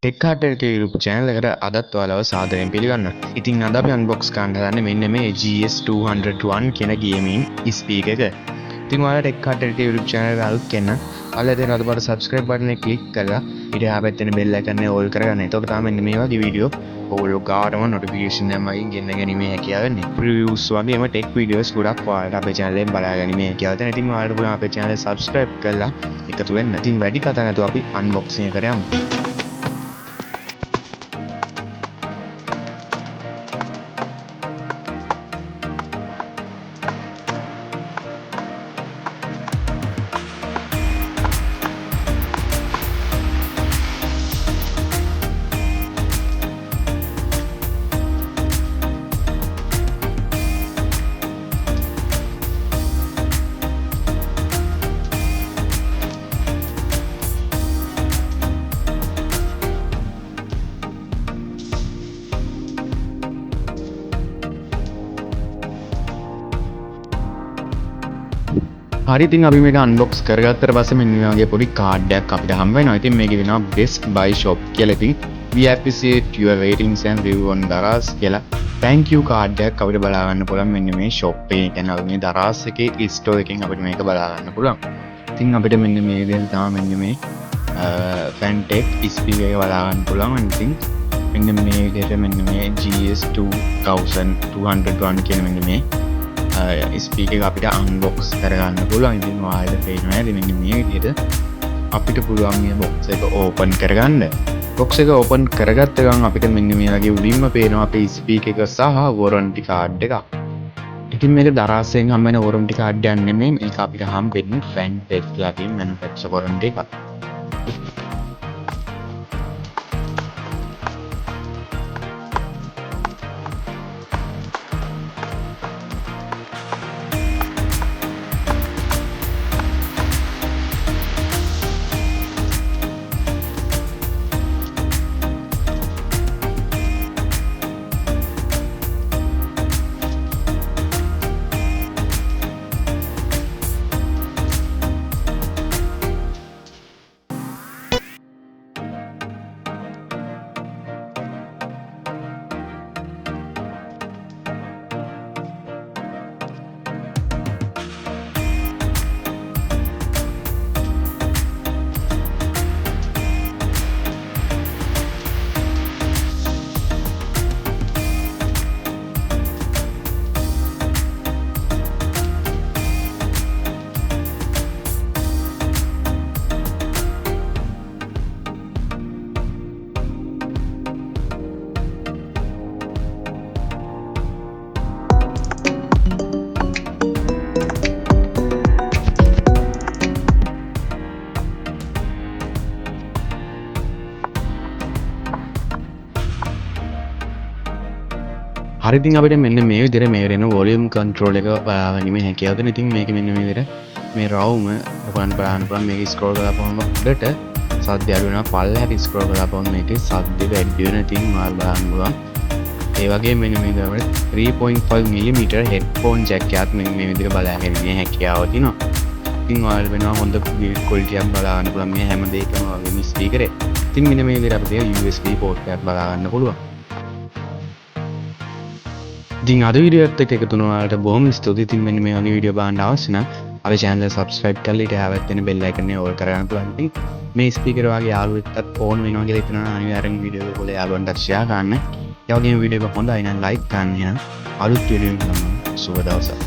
Tech Carter YouTube channel එකට අදත් ඔයාලව සාදරයෙන් පිළිගන්නවා. ඉතින් අද අපි unbox කරන්න හදන්නේ මෙන්න මේ GS201 කියන ගේමින් ස්පීකර් එක. ඉතින් ඔයාලා ටෙක් කාටර් YouTube channel එක අලුත් කෙනා ඔයාලා දැන් අද පාර subscribe button එක click කරලා ඊට එහා පැත්තේ තියෙන bell icon එක all කරගන්න. එතකොට තමයි මෙන්න මේ වගේ වීඩියෝ ඔයගොල්ලෝ ගාටම notification එකමයි ගෙන්න ගැනීමේ හැකියාව එන්නේ. reviews වගේම tech videos ගොඩක් ඔයාලට අපේ channel එකෙන් බලා ගැනීමේ හැකියාව තියෙනවා. ඉතින් ඔයාලට පුළුවන් අපේ channel එක subscribe කරලා එකතු වෙන්න. ඉතින් වැඩි කතා නැතුව අපි unboxing එකට යමු. හරි ඉතින් අපි මේක අන්බොක්ස් කරගත්තට පස්සේ මෙන්න මේ වගේ පොඩි කාඩ් එකක් අපිට හම්බ වෙනවා. ඉතින් මේකේ වෙනවා best buy shop කියලා. ඉතින් we appreciate your ratings and review on Daraz කියලා thank you කාඩ් එකක් අපිට බලා ගන්න පුළුවන් මෙන්න මේ shop එකේ. කියන්නේ අපි මේ Daraz එකේ store එකෙන් අපිට මේක බලා ගන්න පුළුවන්. ඉතින් අපිට මෙන්න මේ විදිහට තමයි මෙන්න මේ Fantech speaker එක බලා ගන්න පුළුවන්. ඉතින් මෙන්න මේ විදිහට මෙන්න මේ GS2201 කියන මෙන්න මේ ස්පීකර් එක අපිට අන්බොක්ස් කරගන්න පුළුවන්. ඉතින් ඔයාලට පේනවා ඇති මෙන්න මේ විදිහට අපිට පුළුවන් මේ box එක open කරගන්න. box එක open කරගත්ත ගමන් අපිට මෙන්න මේ වගේ උඩින්ම පේනවා අපේ ස්පීකර් එක සහ warranty card එකක්. ඉතින් මේක දරාසෙන් හම්බ වෙන warranty card එකක් නෙමෙයි, මේක අපිට හම්බ වෙන්නේ Fantech ලකින් manufacture warranty එකක්. හරි ඉතින් අපිට මෙන්න මේ විදිහට මේ වෙන වොලියුම් කන්ට්‍රෝල් එක බලාගැනීමේ හැකියාව තියෙන. ඉතින් මේක මෙන්න මේ විදිහට මේ රවුම ඔයගොල්ලන් බලන්න පුළුවන්. මේක ස්ක්‍රෝල් කරලාපුවම උඩට සද්ද අඩු වෙනවා. පල්ලෙහාට ස්ක්‍රෝල් කරලාපුවම මේකේ සද්ද වැඩි වෙන. ඉතින් ඔයාලා බලන්න පුළුවන්. ඒ වගේම මෙන්න මේ විදිහට 3.5 mm headphone jack එකත් මේ විදිහට බලාගැනීමේ හැකියාව තියෙනවා. ඉතින් ඔයාලා වෙනවා හොඳ quality එකක් බලා ගන්න පුළුවන් මේ හැම දෙයකම වගේ මේ ස්පීකර් එක. ඉතින් මෙන්න මේ විදිහට අපිට USB port එකක් බලා ගන්න පුළුවන්. ඉතින් අද වීඩියෝ එකත් එක්ක එකතු වුණ ඔයාලට බොහොම ස්තුතියි. ඉතින් මෙන්න මේ වගේ වීඩියෝ බලන්න අවශ්‍ය නම් අපේ channel එක subscribe කරලා ඊට එහා පැත්තේ තියෙන bell icon එක all කරගන්න පුළුවන්. ඉතින් මේ ස්පීකර් වගේ යාළුවෙක්ටත් ඕන වෙනවා කියලා හිතනවා අනිවාර්යෙන් වීඩියෝ එක ඔයාලා යාළුවන්ටත් share කරන්න. ඒ වගේම වීඩියෝ එක හොඳයි නම් like කරන්න. අලුත් වීඩියෝ එකක් නම් සුබ දවසක්.